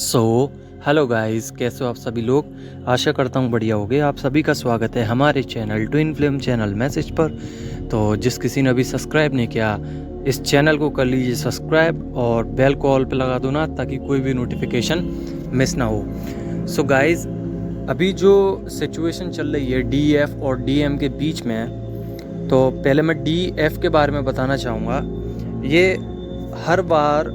So hello guys, कैसे हो आप सभी लोग। आशा करता हूँ बढ़िया होगे। आप सभी का स्वागत है हमारे channel twin flame channel message पर। तो जिस किसी ने अभी सब्सक्राइब नहीं किया, इस चैनल को कर लीजिए सब्सक्राइब और बेल को ऑल पे लगा दो ना, ताकि कोई भी नोटिफिकेशन मिस ना हो। सो गाइस, अभी जो सिचुएशन चल रही है DF और DM के बीच में, तो पहले मैं DF के बारे में बताना चाहूँगा। ये हर बार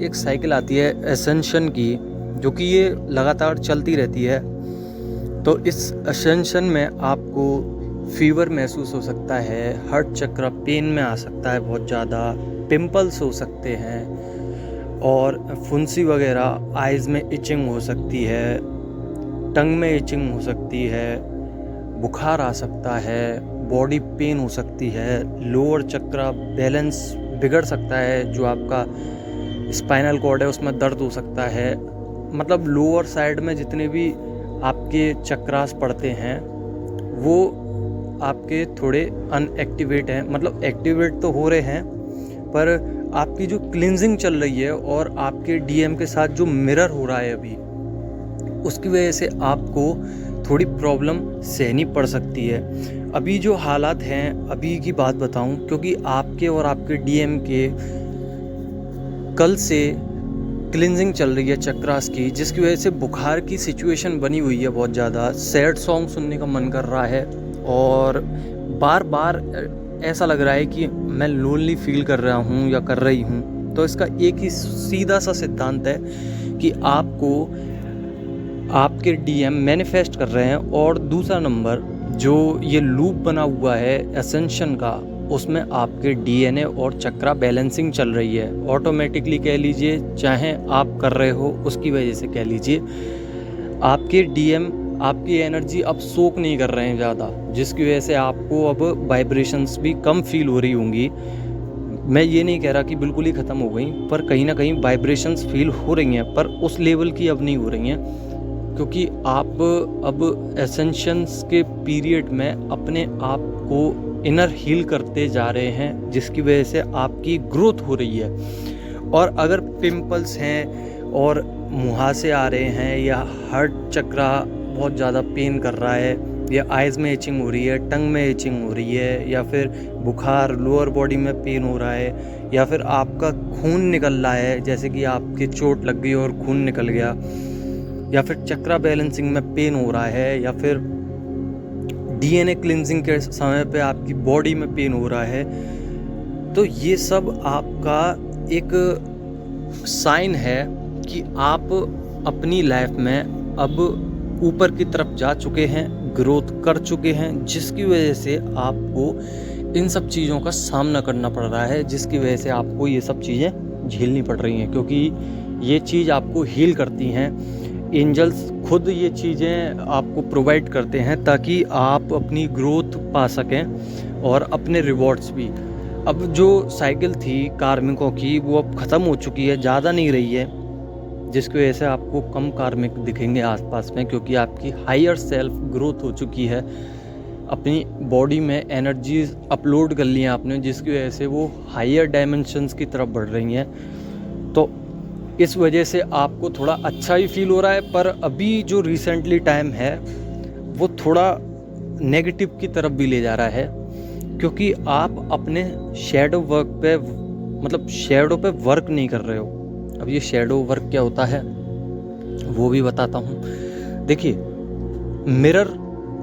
एक साइकिल आती है एसेंशन की, जो कि ये लगातार चलती रहती है। तो इस एसेंशन में आपको फीवर महसूस हो सकता है, हार्ट चक्र पेन में आ सकता है, बहुत ज़्यादा पिंपल्स हो सकते हैं और फुंसी वगैरह, आइज़ में इचिंग हो सकती है, टंग में इचिंग हो सकती है, बुखार आ सकता है, बॉडी पेन हो सकती है, लोअर चक्र बैलेंस बिगड़ सकता है, जो आपका स्पाइनल कॉर्ड है उसमें दर्द हो सकता है। मतलब लोअर साइड में जितने भी आपके चक्रास पड़ते हैं वो आपके थोड़े अनएक्टिवेट हैं। मतलब एक्टिवेट तो हो रहे हैं, पर आपकी जो क्लींजिंग चल रही है और आपके DM के साथ जो मिरर हो रहा है अभी, उसकी वजह से आपको थोड़ी प्रॉब्लम सहनी पड़ सकती है। अभी जो हालात हैं, अभी की बात बताऊं, क्योंकि आपके और आपके DM के कल से क्लिनजिंग चल रही है चक्रास की, जिसकी वजह से बुखार की सिचुएशन बनी हुई है। बहुत ज़्यादा सैड सॉन्ग सुनने का मन कर रहा है और बार बार ऐसा लग रहा है कि मैं लोनली फील कर रहा हूँ या कर रही हूँ। तो इसका एक ही सीधा सा सिद्धांत है कि आपको आपके DM मैनिफेस्ट कर रहे हैं, और दूसरा नंबर जो ये लूप बना हुआ है एसेंशन का, उसमें आपके DNA और चक्रा बैलेंसिंग चल रही है ऑटोमेटिकली, कह लीजिए, चाहे आप कर रहे हो उसकी वजह से कह लीजिए। आपके DM आपकी एनर्जी अब सोक नहीं कर रहे हैं ज़्यादा, जिसकी वजह से आपको अब वाइब्रेशंस भी कम फील हो रही होंगी। मैं ये नहीं कह रहा कि बिल्कुल ही ख़त्म हो गई, पर कहीं ना कहीं वाइब्रेशंस फील हो रही हैं, पर उस लेवल की अब नहीं हो रही हैं, क्योंकि आप अब एसेंशंस के पीरियड में अपने आप को इनर हील करते जा रहे हैं, जिसकी वजह से आपकी ग्रोथ हो रही है। और अगर पिंपल्स हैं और मुहासे आ रहे हैं, या हार्ट चक्रा बहुत ज़्यादा पेन कर रहा है, या आइज़ में इचिंग हो रही है, टंग में इचिंग हो रही है, या फिर बुखार, लोअर बॉडी में पेन हो रहा है, या फिर आपका खून निकल रहा है, जैसे कि आपकी चोट लग गई और खून निकल गया, या फिर चक्रा बैलेंसिंग में पेन हो रहा है, या फिर DNA क्लिनजिंग के समय पे आपकी बॉडी में पेन हो रहा है, तो ये सब आपका एक साइन है कि आप अपनी लाइफ में अब ऊपर की तरफ जा चुके हैं, ग्रोथ कर चुके हैं, जिसकी वजह से आपको इन सब चीज़ों का सामना करना पड़ रहा है, जिसकी वजह से आपको ये सब चीज़ें झेलनी पड़ रही हैं, क्योंकि ये चीज़ आपको हील करती हैं। एंजल्स खुद ये चीज़ें आपको प्रोवाइड करते हैं ताकि आप अपनी ग्रोथ पा सकें और अपने रिवॉर्ड्स भी। अब जो साइकिल थी कार्मिकों की, वो अब ख़त्म हो चुकी है, ज़्यादा नहीं रही है, जिसकी वजह से आपको कम कार्मिक दिखेंगे आसपास में, क्योंकि आपकी हायर सेल्फ ग्रोथ हो चुकी है। अपनी बॉडी में एनर्जीज अपलोड कर ली हैं आपने, जिसकी वजह से वो हायर डायमेंशंस की तरफ बढ़ रही हैं। तो इस वजह से आपको थोड़ा अच्छा ही फील हो रहा है। पर अभी जो रिसेंटली टाइम है वो थोड़ा नेगेटिव की तरफ भी ले जा रहा है, क्योंकि आप अपने शैडो वर्क पे, मतलब शैडो पे वर्क नहीं कर रहे हो। अब ये शैडो वर्क क्या होता है वो भी बताता हूँ। देखिए, मिरर,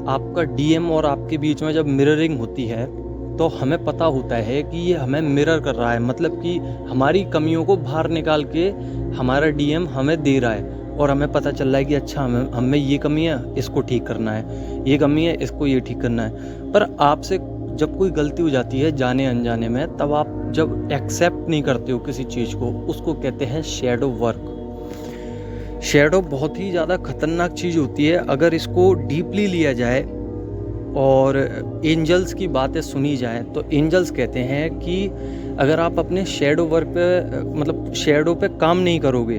आपका DM और आपके बीच में जब मिररिंग होती है तो हमें पता होता है कि ये हमें मिरर कर रहा है, मतलब कि हमारी कमियों को बाहर निकाल के हमारा DM हमें दे रहा है, और हमें पता चल रहा है कि अच्छा, हमें ये कमी है, इसको ठीक करना है, ये कमी है, इसको ये ठीक करना है। पर आपसे जब कोई गलती हो जाती है जाने अनजाने में, तब आप जब एक्सेप्ट नहीं करते हो किसी चीज़ को, उसको कहते हैं शैडो वर्क। शैडो बहुत ही ज़्यादा खतरनाक चीज़ होती है अगर इसको डीपली लिया जाए और एंजल्स की बातें सुनी जाए। तो एंजल्स कहते हैं कि अगर आप अपने शैडो वर्क पे, मतलब शैडो पे काम नहीं करोगे,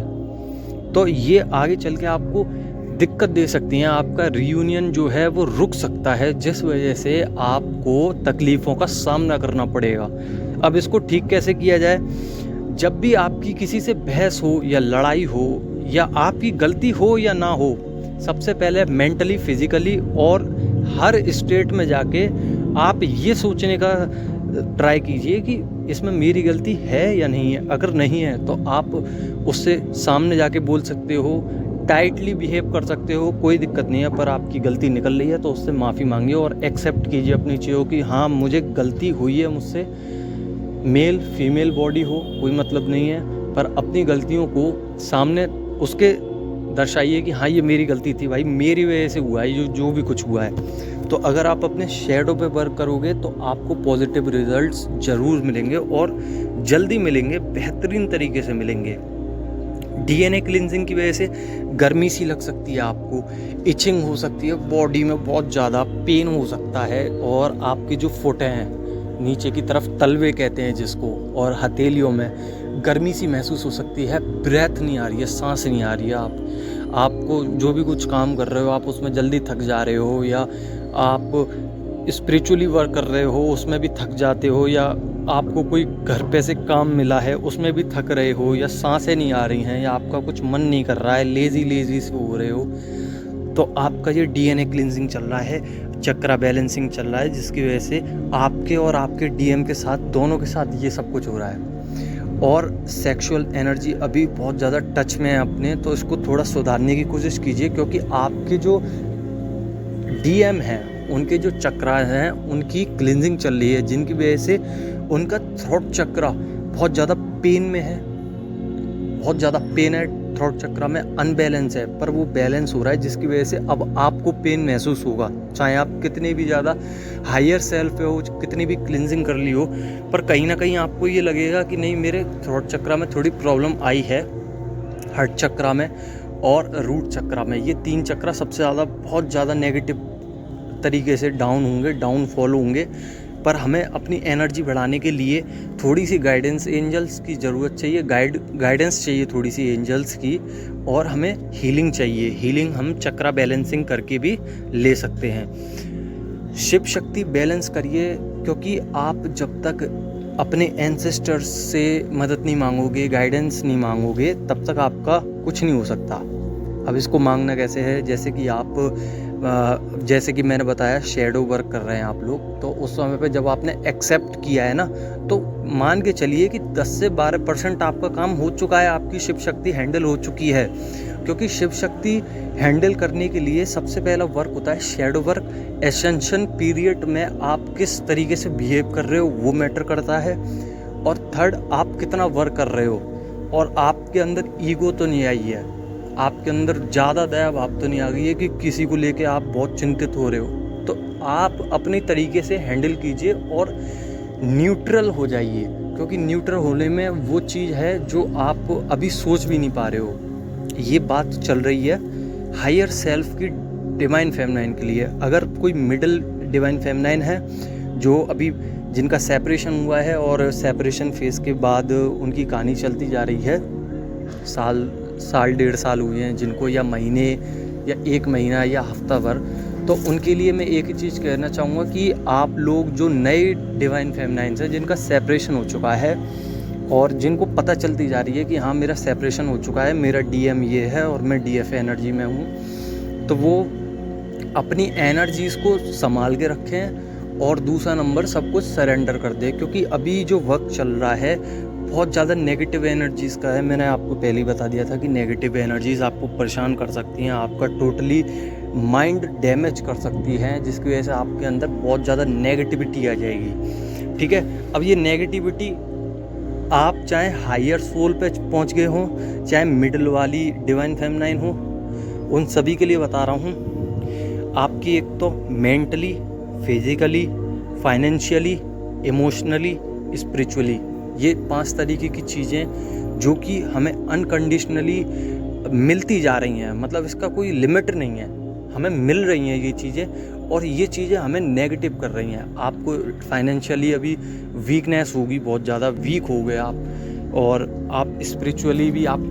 तो ये आगे चल के आपको दिक्कत दे सकती हैं। आपका रियूनियन जो है वो रुक सकता है, जिस वजह से आपको तकलीफ़ों का सामना करना पड़ेगा। अब इसको ठीक कैसे किया जाए? जब भी आपकी किसी से बहस हो या लड़ाई हो या आपकी गलती हो या ना हो, सबसे पहले मेंटली, फिजिकली और हर स्टेट में जाके आप ये सोचने का ट्राई कीजिए कि इसमें मेरी गलती है या नहीं है। अगर नहीं है तो आप उससे सामने जाके बोल सकते हो, टाइटली बिहेव कर सकते हो, कोई दिक्कत नहीं है। पर आपकी गलती निकल रही है तो उससे माफ़ी मांगिए और एक्सेप्ट कीजिए अपनी चीज़ों की, हाँ मुझे गलती हुई है मुझसे। मेल फीमेल बॉडी हो कोई मतलब नहीं है, पर अपनी गलतियों को सामने उसके दर्शाइए कि हाँ ये मेरी गलती थी भाई, मेरी वजह से हुआ है जो भी कुछ हुआ है। तो अगर आप अपने शैडो पे वर्क करोगे तो आपको पॉजिटिव रिजल्ट्स ज़रूर मिलेंगे और जल्दी मिलेंगे, बेहतरीन तरीके से मिलेंगे। डीएनए क्लिनजिंग की वजह से गर्मी सी लग सकती है आपको, इचिंग हो सकती है, बॉडी में बहुत ज़्यादा पेन हो सकता है, और आपकी जो फुटें हैं नीचे की तरफ, तलवे कहते हैं जिसको, और हथेलियों में गर्मी सी महसूस हो सकती है, ब्रेथ नहीं आ रही है, सांस नहीं आ रही है। आपको जो भी कुछ काम कर रहे हो आप उसमें जल्दी थक जा रहे हो, या आप स्पिरिचुअली वर्क कर रहे हो उसमें भी थक जाते हो, या आपको कोई घर पे से काम मिला है उसमें भी थक रहे हो, या सांसें नहीं आ रही हैं, या आपका कुछ मन नहीं कर रहा है, लेज़ी से हो रहे हो, तो आपका ये डीएनए क्लिनजिंग चल रहा है, चक्रा बैलेंसिंग चल रहा है, जिसकी वजह से आपके और आपके डीएम के साथ, दोनों के साथ ये सब कुछ हो रहा है। और सेक्सुअल एनर्जी अभी बहुत ज़्यादा टच में है अपने, तो इसको थोड़ा सुधारने की कोशिश कीजिए, क्योंकि आपके जो डीएम हैं, उनके जो चक्रा हैं, उनकी क्लिनजिंग चल रही है, जिनकी वजह से उनका थ्रोट चक्रा बहुत ज़्यादा पेन में है, बहुत ज़्यादा पेन है थ्रोट चक्रा में, अनबैलेंस है, पर वो बैलेंस हो रहा है, जिसकी वजह से अब आपको पेन महसूस होगा, चाहे आप कितने भी ज़्यादा हायर सेल्फ पे हो, कितनी भी क्लिनजिंग कर ली हो, पर कहीं ना कहीं आपको ये लगेगा कि नहीं मेरे थ्रोट चक्रा में थोड़ी प्रॉब्लम आई है, हार्ट चक्रा में और रूट चक्रा में। ये 3 चक्रा सबसे ज़्यादा बहुत ज़्यादा नेगेटिव तरीके से डाउन होंगे, डाउनफॉल होंगे, पर हमें अपनी एनर्जी बढ़ाने के लिए थोड़ी सी गाइडेंस, एंजल्स की ज़रूरत चाहिए, गाइडेंस चाहिए थोड़ी सी एंजल्स की, और हमें हीलिंग चाहिए। हीलिंग हम चक्रा बैलेंसिंग करके भी ले सकते हैं। शिव शक्ति बैलेंस करिए, क्योंकि आप जब तक अपने एंसेस्टर्स से मदद नहीं मांगोगे, गाइडेंस नहीं मांगोगे, तब तक आपका कुछ नहीं हो सकता। अब इसको मांगना कैसे है, जैसे कि जैसे कि मैंने बताया शैडो वर्क कर रहे हैं आप लोग, तो उस समय पे जब आपने एक्सेप्ट किया है ना, तो मान के चलिए कि 10 से 12% आपका काम हो चुका है, आपकी शिव शक्ति हैंडल हो चुकी है। क्योंकि शिव शक्ति हैंडल करने के लिए सबसे पहला वर्क होता है शैडो वर्क। एसेंशन पीरियड में आप किस तरीके से बिहेव कर रहे हो वो मैटर करता है, और थर्ड आप कितना वर्क कर रहे हो, और आपके अंदर ईगो तो नहीं आई है, आपके अंदर ज़्यादा दया भाव तो नहीं आ गई है कि किसी को लेके आप बहुत चिंतित हो रहे हो। तो आप अपने तरीके से हैंडल कीजिए और न्यूट्रल हो जाइए, क्योंकि न्यूट्रल होने में वो चीज़ है जो आप अभी सोच भी नहीं पा रहे हो। ये बात चल रही है हायर सेल्फ की डिवाइन फेमिनाइन के लिए। अगर कोई मिडिल डिवाइन फेमिनाइन है जो अभी जिनका सेपरेशन हुआ है और सेपरेशन फेज़ के बाद उनकी कहानी चलती जा रही है, साल 1.5 साल हुए हैं जिनको, या महीने या 1 महीना या हफ्ता भर, तो उनके लिए मैं एक ही चीज़ कहना चाहूँगा कि आप लोग जो नए डिवाइन फेमिनाइंस हैं जिनका सेपरेशन हो चुका है और जिनको पता चलती जा रही है कि हाँ मेरा सेपरेशन हो चुका है, मेरा डीएम ये है और मैं डीएफ एनर्जी में हूँ, तो वो अपनी एनर्जीज़ को संभाल के रखें और दूसरा नंबर सब कुछ सरेंडर कर दे। क्योंकि अभी जो वक्त चल रहा है बहुत ज़्यादा नेगेटिव एनर्जीज़ का है। मैंने आपको पहले ही बता दिया था कि नेगेटिव एनर्जीज़ आपको परेशान कर सकती हैं, आपका टोटली माइंड डैमेज कर सकती हैं, जिसकी वजह से आपके अंदर बहुत ज़्यादा नेगेटिविटी आ जाएगी। ठीक है, अब ये नेगेटिविटी आप चाहे हायर सोल पे पहुंच गए हों, चाहे मिडिल वाली डिवाइन फेमिनाइन हो, उन सभी के लिए बता रहा हूँ। आपकी एक तो mentally, physically, financially, emotionally, spiritually, ये 5 तरीके की चीज़ें जो कि हमें अनकंडीशनली मिलती जा रही हैं, मतलब इसका कोई लिमिट नहीं है, हमें मिल रही हैं ये चीज़ें, और ये चीज़ें हमें नेगेटिव कर रही हैं। आपको फाइनेंशियली अभी वीकनेस होगी, बहुत ज़्यादा वीक हो गए आप, और आप स्पिरिचुअली भी आप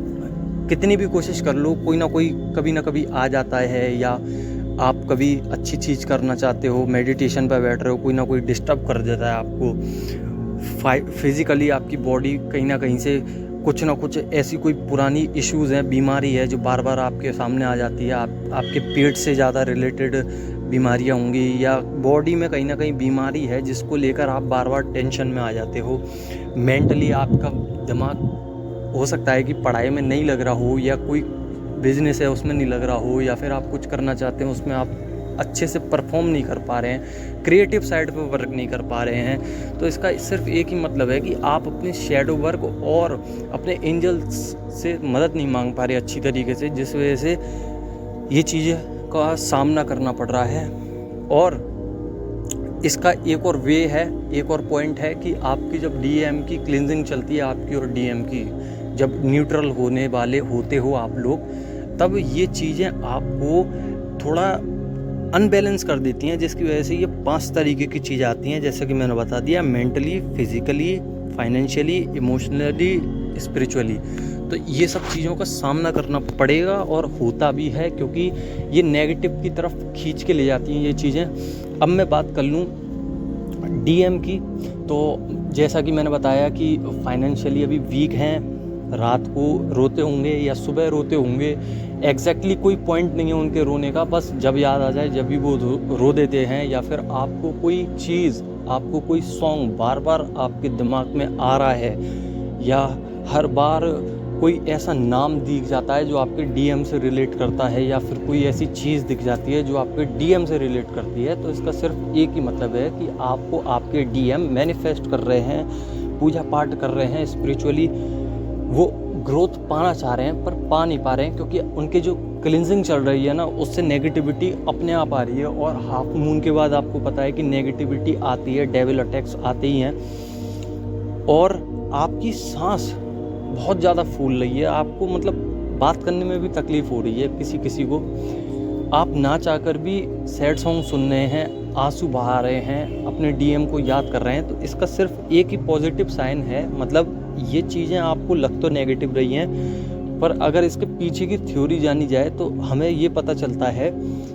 कितनी भी कोशिश कर लो, कोई ना कोई कभी ना कभी आ जाता है, या आप कभी अच्छी चीज़ करना चाहते हो, मेडिटेशन पर बैठ रहे हो, कोई ना कोई डिस्टर्ब कर देता है आपको। फिज़िकली आपकी बॉडी कहीं ना कहीं से कुछ ना कुछ ऐसी कोई पुरानी इश्यूज़ हैं, बीमारी है जो बार बार आपके सामने आ जाती है। आपके पेट से ज़्यादा रिलेटेड बीमारियां होंगी, या बॉडी में कहीं ना कहीं बीमारी है जिसको लेकर आप बार बार टेंशन में आ जाते हो। मेंटली आपका दिमाग हो सकता है कि पढ़ाई में नहीं लग रहा हो, या कोई बिजनेस है उसमें नहीं लग रहा हो, या फिर आप कुछ करना चाहते हैं उसमें आप अच्छे से परफॉर्म नहीं कर पा रहे हैं, क्रिएटिव साइड पे वर्क नहीं कर पा रहे हैं। तो इसका सिर्फ एक ही मतलब है कि आप अपने शैडो वर्क और अपने एंजल्स से मदद नहीं मांग पा रहे अच्छी तरीके से, जिस वजह से ये चीज़ें का सामना करना पड़ रहा है। और इसका एक और वे है, एक और पॉइंट है कि आपकी जब डीएम की क्लिनजिंग चलती है, आपकी और डीएम की जब न्यूट्रल होने वाले होते हो आप लोग, तब ये चीज़ें आपको थोड़ा अनबैलेंस कर देती हैं, जिसकी वजह से ये 5 तरीके की चीज़ें आती हैं, जैसे कि मैंने बता दिया, mentally, physically, financially, emotionally, spiritually. तो ये सब चीज़ों का सामना करना पड़ेगा और होता भी है, क्योंकि ये नेगेटिव की तरफ खींच के ले जाती हैं ये चीज़ें। अब मैं बात कर लूँ डीएम की, तो जैसा कि मैंने बताया कि फाइनेंशियली अभी वीक हैं, रात को रोते होंगे या सुबह रोते होंगे, एग्जैक्टली कोई पॉइंट नहीं है उनके रोने का, बस जब याद आ जाए जब भी वो रो देते हैं, या फिर आपको कोई चीज़, आपको कोई सॉन्ग बार बार आपके दिमाग में आ रहा है, या हर बार कोई ऐसा नाम दिख जाता है जो आपके डीएम से रिलेट करता है, या फिर कोई ऐसी चीज़ दिख जाती है जो आपके डीएम से रिलेट करती है, तो इसका सिर्फ एक ही मतलब है कि आपको आपके डीएम मैनिफेस्ट कर रहे हैं, पूजा पाठ कर रहे हैं, स्पिरिचुअली वो ग्रोथ पाना चाह रहे हैं पर पा नहीं पा रहे हैं, क्योंकि उनके जो क्लिनजिंग चल रही है ना, उससे नेगेटिविटी अपने आप आ रही है। और हाफ मून के बाद आपको पता है कि नेगेटिविटी आती है, डेविल अटैक्स आते ही हैं, और आपकी सांस बहुत ज़्यादा फूल रही है, आपको मतलब बात करने में भी तकलीफ़ हो रही है किसी किसी को, आप ना चाहकर भी सैड सॉन्ग सुन रहे हैं, आंसू बहा रहे हैं, अपने डीएम को याद कर रहे हैं। तो इसका सिर्फ एक ही पॉजिटिव साइन है, मतलब ये चीज़ें आपको लग तो नेगेटिव रही हैं, पर अगर इसके पीछे की थ्योरी जानी जाए तो हमें ये पता चलता है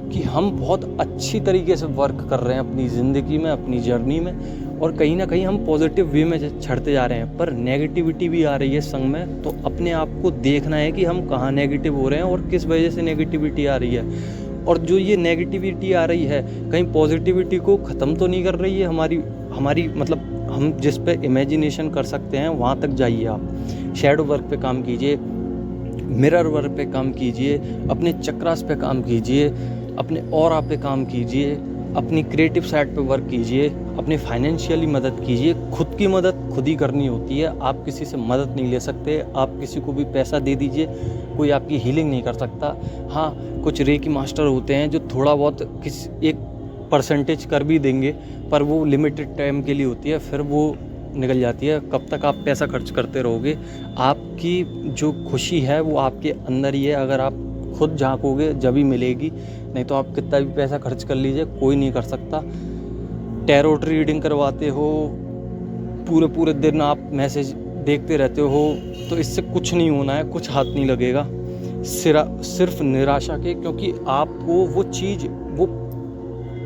कि हम बहुत अच्छी तरीके से वर्क कर रहे हैं अपनी ज़िंदगी में, अपनी जर्नी में, और कहीं ना कहीं हम पॉजिटिव वे में चढ़ते जा रहे हैं, पर नेगेटिविटी भी आ रही है संग में। तो अपने आप को देखना है कि हम कहाँ नेगेटिव हो रहे हैं और किस वजह से नेगेटिविटी आ रही है, और जो ये नेगेटिविटी आ रही है कहीं पॉजिटिविटी को ख़त्म तो नहीं कर रही है हमारी मतलब हम जिस पे इमेजिनेशन कर सकते हैं वहाँ तक जाइए। आप शैडो वर्क पे काम कीजिए, मिरर वर्क पे काम कीजिए, अपने चक्रास पे काम कीजिए, अपने ऑरा पे काम कीजिए, अपनी क्रिएटिव साइड पे वर्क कीजिए, अपने फाइनेंशियली मदद कीजिए। खुद की मदद खुद ही करनी होती है, आप किसी से मदद नहीं ले सकते। आप किसी को भी पैसा दे दीजिए, कोई आपकी हीलिंग नहीं कर सकता। हाँ, कुछ रेकी मास्टर होते हैं जो थोड़ा बहुत एक परसेंटेज कर भी देंगे, पर वो लिमिटेड टाइम के लिए होती है, फिर वो निकल जाती है। कब तक आप पैसा खर्च करते रहोगे? आपकी जो खुशी है वो आपके अंदर ही है, अगर आप खुद झांकोगे जब ही मिलेगी, नहीं तो आप कितना भी पैसा खर्च कर लीजिए, कोई नहीं कर सकता। टैरोट रीडिंग करवाते हो, पूरे पूरे दिन आप मैसेज देखते रहते हो, तो इससे कुछ नहीं होना है, कुछ हाथ नहीं लगेगा सिर्फ निराशा के, क्योंकि आपको वो चीज़, वो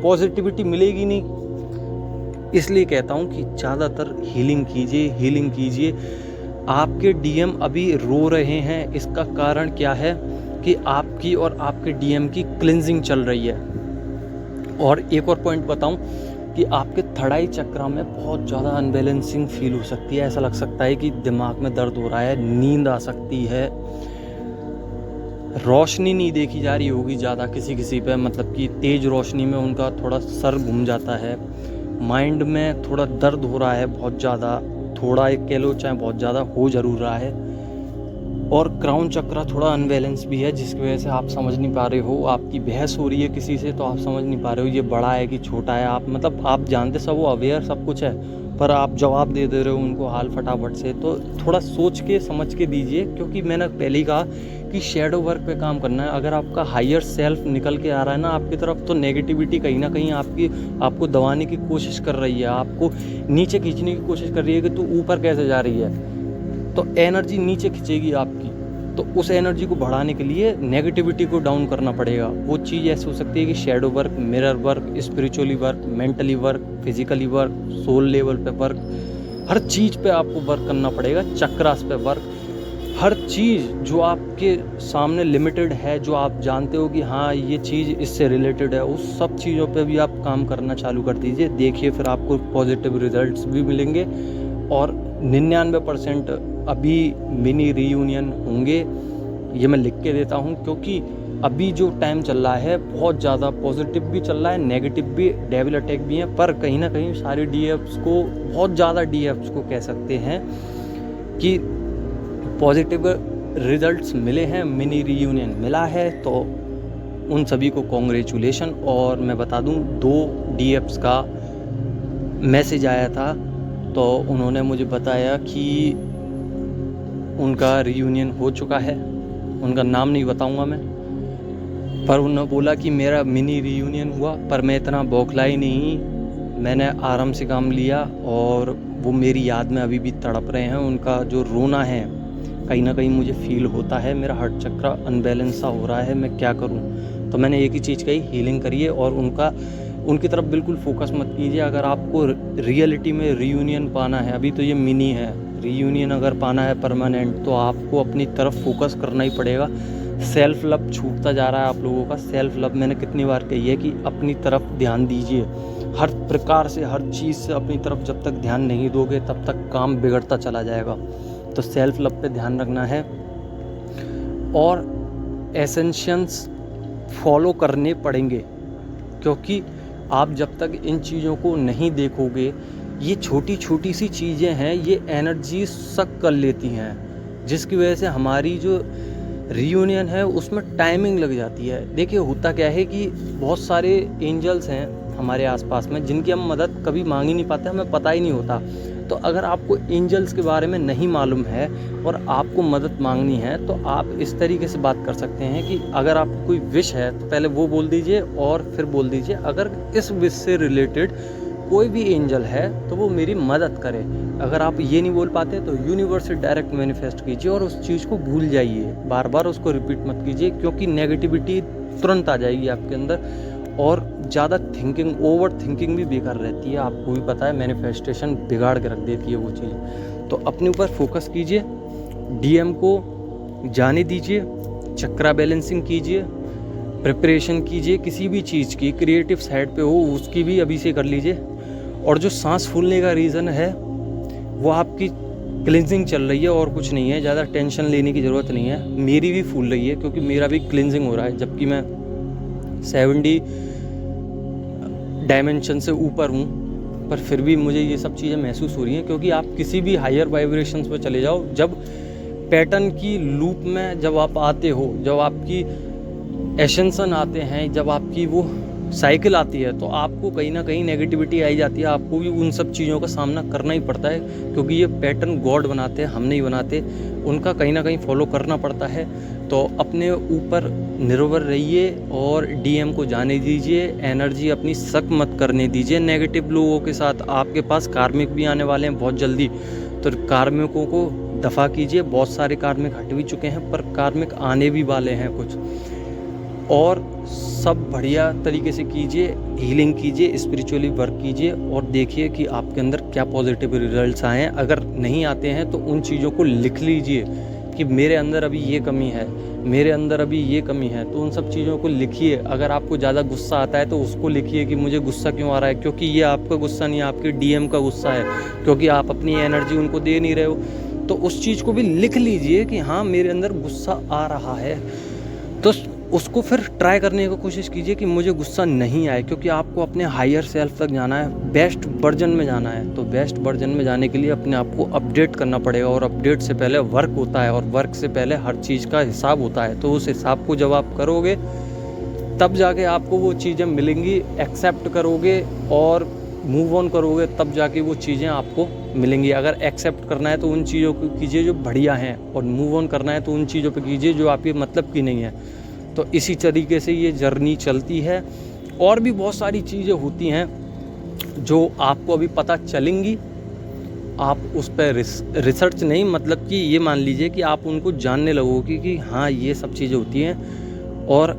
पॉजिटिविटी मिलेगी नहीं। इसलिए कहता हूँ कि ज़्यादातर हीलिंग कीजिए। आपके डीएम अभी रो रहे हैं, इसका कारण क्या है कि आपकी और आपके डीएम की क्लिनजिंग चल रही है। और एक और पॉइंट बताऊं कि आपके थर्ड आई चक्र में बहुत ज़्यादा अनबैलेंसिंग फील हो सकती है। ऐसा लग सकता है कि दिमाग में दर्द हो रहा है, नींद आ सकती है, रोशनी नहीं देखी जा रही होगी ज़्यादा किसी पे, मतलब कि तेज़ रोशनी में उनका थोड़ा सर घूम जाता है, माइंड में थोड़ा दर्द हो रहा है बहुत ज़्यादा, थोड़ा एक कह लो चाहे बहुत ज़्यादा हो ज़रूर रहा है। और क्राउन चक्र थोड़ा अनबैलेंस भी है, जिसकी वजह से आप समझ नहीं पा रहे हो, आपकी बहस हो रही है किसी से तो आप समझ नहीं पा रहे हो ये बड़ा है कि छोटा है। आप मतलब आप जानते सब, वो अवेयर सब कुछ है, पर आप जवाब दे रहे हो उनको हाल फटाफट से। तो थोड़ा सोच के समझ के दीजिए, क्योंकि मैंने पहले ही कहा कि शैडो वर्क पे काम करना है। अगर आपका हायर सेल्फ निकल के आ रहा है ना आपकी तरफ, तो नेगेटिविटी कहीं ना कहीं आपको दबाने की कोशिश कर रही है, आपको नीचे खींचने की कोशिश कर रही है कि तू ऊपर कैसे जा रही है, तो एनर्जी नीचे खींचेगी आपकी। तो उस एनर्जी को बढ़ाने के लिए नेगेटिविटी को डाउन करना पड़ेगा। वो चीज़ ऐसी हो सकती है कि shadow work, mirror work, spiritually work, mentally work, physically work, soul level पे वर्क, हर चीज़ पे आपको वर्क करना पड़ेगा। चक्रास पे वर्क, हर चीज़ जो आपके सामने लिमिटेड है, जो आप जानते हो कि हाँ ये चीज़ इससे रिलेटेड है, उस सब चीज़ों पे भी आप काम करना चालू कर दीजिए। देखिए फिर आपको पॉजिटिव रिजल्ट्स भी मिलेंगे और 99% अभी मिनी रीयूनियन होंगे, ये मैं लिख के देता हूँ। क्योंकि अभी जो टाइम चल रहा है बहुत ज़्यादा पॉजिटिव भी चल रहा है, नेगेटिव भी, डेविल अटैक भी है, पर कहीं ना कहीं सारे डीएफ्स को, बहुत ज़्यादा डीएफ्स को कह सकते हैं कि पॉजिटिव रिजल्ट्स मिले हैं, मिनी रीयूनियन मिला है। तो उन सभी को कॉन्ग्रेचुलेशन। और मैं बता दूं 2 डीएफ्स का मैसेज आया था, तो उन्होंने मुझे बताया कि उनका रीयूनियन हो चुका है। उनका नाम नहीं बताऊंगा मैं, पर उन्होंने बोला कि मेरा मिनी रीयूनियन हुआ, पर मैं इतना बौखला ही नहीं, मैंने आराम से काम लिया और वो मेरी याद में अभी भी तड़प रहे हैं। उनका जो रोना है कहीं ना कहीं मुझे फील होता है, मेरा हार्ट चक्र अनबैलेंस सा हो रहा है, मैं क्या करूं। तो मैंने एक ही चीज़ कही, हीलिंग करिए और उनकी तरफ बिल्कुल फोकस मत कीजिए। अगर आपको रियलिटी में रीयूनियन पाना है, अभी तो ये मिनी है, रीयूनियन अगर पाना है परमानेंट, तो आपको अपनी तरफ फोकस करना ही पड़ेगा। सेल्फ लव छूटता जा रहा है आप लोगों का। सेल्फ लव मैंने कितनी बार कही है कि अपनी तरफ ध्यान दीजिए, हर प्रकार से, हर चीज़ से अपनी तरफ जब तक ध्यान नहीं दोगे तब तक काम बिगड़ता चला जाएगा। तो सेल्फ लव पे ध्यान रखना है और एसेंशियल्स फॉलो करने पड़ेंगे। क्योंकि आप जब तक इन चीज़ों को नहीं देखोगे, ये छोटी छोटी सी चीज़ें हैं, ये एनर्जी सक कर लेती हैं, जिसकी वजह से हमारी जो रीयूनियन है उसमें टाइमिंग लग जाती है। देखिए होता क्या है कि बहुत सारे एंजल्स हैं हमारे आसपास में जिनकी हम मदद कभी मांग ही नहीं पाते, हमें पता ही नहीं होता। तो अगर आपको एंजल्स के बारे में नहीं मालूम है और आपको मदद मांगनी है, तो आप इस तरीके से बात कर सकते हैं कि अगर आपको कोई विश है तो पहले वो बोल दीजिए और फिर बोल दीजिए अगर इस विश से रिलेटेड कोई भी एंजल है तो वो मेरी मदद करे। अगर आप ये नहीं बोल पाते तो यूनिवर्स से डायरेक्ट मैनिफेस्ट कीजिए और उस चीज़ को भूल जाइए, बार बार उसको रिपीट मत कीजिए, क्योंकि नेगेटिविटी तुरंत आ जाएगी आपके अंदर। और ज़्यादा थिंकिंग, ओवर थिंकिंग भी बेकार रहती है, आपको भी पता है, मैनिफेस्टेशन बिगाड़ के रख देती है वो चीज़। तो अपने ऊपर फोकस कीजिए, डीएम को जाने दीजिए, चक्रा बैलेंसिंग कीजिए, प्रिपरेशन कीजिए किसी भी चीज़ की, क्रिएटिव साइड पे हो उसकी भी अभी से कर लीजिए। और जो सांस फूलने का रीज़न है वो आपकी क्लिनजिंग चल रही है और कुछ नहीं है, ज़्यादा टेंशन लेने की ज़रूरत नहीं है। मेरी भी फूल रही है क्योंकि मेरा भी क्लिनजिंग हो रहा है, जबकि मैं 70 डायमेंशन से ऊपर हूँ, पर फिर भी मुझे ये सब चीज़ें महसूस हो रही हैं। क्योंकि आप किसी भी हायर वाइब्रेशंस पर चले जाओ, जब पैटर्न की लूप में जब आप आते हो, जब आपकी एसेंशन आते हैं, जब आपकी वो साइकिल आती है, तो आपको कहीं ना कहीं नेगेटिविटी आई जाती है, आपको भी उन सब चीज़ों का सामना करना ही पड़ता है। क्योंकि ये पैटर्न गॉड बनाते हैं, हम नहीं बनाते, उनका कहीं ना कहीं फॉलो करना पड़ता है। तो अपने ऊपर निर्भर रहिए और डीएम को जाने दीजिए, एनर्जी अपनी सक मत करने दीजिए नेगेटिव लोगों के साथ। आपके पास कार्मिक भी आने वाले हैं बहुत जल्दी, तो कार्मिकों को दफ़ा कीजिए। बहुत सारे कार्मिक हट भी चुके हैं, पर कार्मिक आने भी वाले हैं कुछ। और सब बढ़िया तरीके से कीजिए, हीलिंग कीजिए, स्पिरिचुअली वर्क कीजिए और देखिए कि आपके अंदर क्या पॉजिटिव रिजल्ट्स आए हैं। अगर नहीं आते हैं तो उन चीज़ों को लिख लीजिए कि मेरे अंदर अभी ये कमी है, मेरे अंदर अभी ये कमी है, तो उन सब चीज़ों को लिखिए। अगर आपको ज़्यादा गुस्सा आता है तो उसको लिखिए कि मुझे गुस्सा क्यों आ रहा है, क्योंकि ये आपका गुस्सा नहीं, आपके डीएम का गुस्सा है, क्योंकि आप अपनी एनर्जी उनको दे नहीं रहे हो। तो उस चीज़ को भी लिख लीजिए कि हाँ मेरे अंदर गुस्सा आ रहा है, तो उसको फिर ट्राई करने की कोशिश कीजिए कि मुझे गुस्सा नहीं आए। क्योंकि आपको अपने हायर सेल्फ तक जाना है, बेस्ट वर्जन में जाना है। तो बेस्ट वर्जन में जाने के लिए अपने आप को अपडेट करना पड़ेगा, और अपडेट से पहले वर्क होता है, और वर्क से पहले हर चीज़ का हिसाब होता है। तो उस हिसाब को जब आप करोगे तब जाके आपको वो चीज़ें मिलेंगी, एक्सेप्ट करोगे और मूव ऑन करोगे, तब जाके वो चीज़ें आपको मिलेंगी। अगर एक्सेप्ट करना है तो उन चीज़ों को कीजिए जो बढ़िया हैं, और मूव ऑन करना है तो उन चीज़ों पे कीजिए जो आपके मतलब की नहीं है। तो इसी तरीके से ये जर्नी चलती है। और भी बहुत सारी चीज़ें होती हैं जो आपको अभी पता चलेंगी, आप उस पर रिसर्च नहीं, मतलब कि ये मान लीजिए कि आप उनको जानने लगोगे कि हाँ ये सब चीज़ें होती हैं। और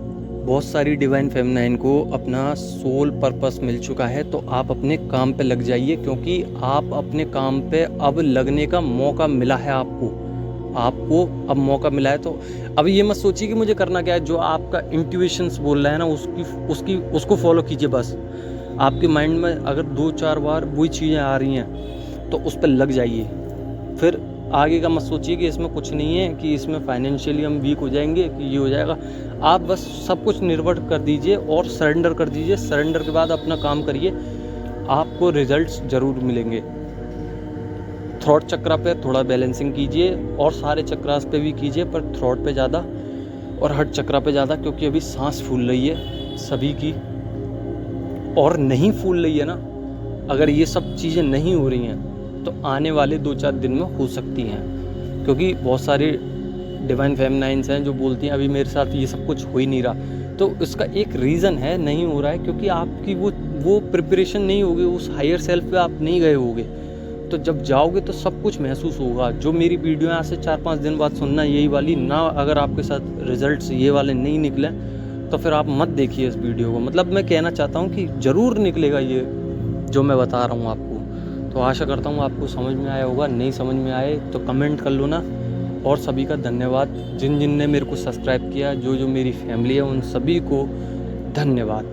बहुत सारी डिवाइन फेमिनाइन को अपना सोल पर्पस मिल चुका है, तो आप अपने काम पे लग जाइए, क्योंकि आप अपने काम पे अब लगने का मौका मिला है आपको। आपको अब मौका मिला है तो अब ये मत सोचिए कि मुझे करना क्या है। जो आपका इंट्यूशंस बोल रहा है ना उसको फॉलो कीजिए बस। आपके माइंड में अगर 2-4 बार वही चीज़ें आ रही हैं तो उस पर लग जाइए। फिर आगे का मत सोचिए कि इसमें कुछ नहीं है, कि इसमें फाइनेंशियली हम वीक हो जाएंगे, कि ये हो जाएगा। आप बस सब कुछ निर्भर कर दीजिए और सरेंडर कर दीजिए। सरेंडर के बाद अपना काम करिए, आपको रिजल्ट्स ज़रूर मिलेंगे। थ्रॉट चक्रा पे थोड़ा बैलेंसिंग कीजिए और सारे चक्रास पे भी कीजिए, पर थ्रॉट पे ज़्यादा और हर्ट चक्रा पे ज़्यादा, क्योंकि अभी सांस फूल रही है सभी की और नहीं फूल रही है ना। अगर ये सब चीज़ें नहीं हो रही हैं तो आने वाले 2-4 दिन में हो सकती हैं, क्योंकि बहुत सारे डिवाइन फेमिनाइंस हैं जो बोलती हैं अभी मेरे साथ ये सब कुछ हो ही नहीं रहा। तो इसका एक रीज़न है नहीं हो रहा है, क्योंकि आपकी वो प्रिपरेशन नहीं होगी, उस हायर सेल्फ पे आप नहीं गए होगे। तो जब जाओगे तो सब कुछ महसूस होगा। जो मेरी वीडियो आज से 4-5 दिन बाद सुनना यही वाली ना, अगर आपके साथ रिजल्ट्स ये वाले नहीं निकले तो फिर आप मत देखिए इस वीडियो को। मतलब मैं कहना चाहता हूँ कि ज़रूर निकलेगा ये जो मैं बता रहा हूँ आपको। तो आशा करता हूँ आपको समझ में आया होगा। नहीं समझ में आए तो कमेंट कर लो ना। और सभी का धन्यवाद, जिन जिन ने मेरे को सब्सक्राइब किया, जो जो मेरी फैमिली है उन सभी को धन्यवाद।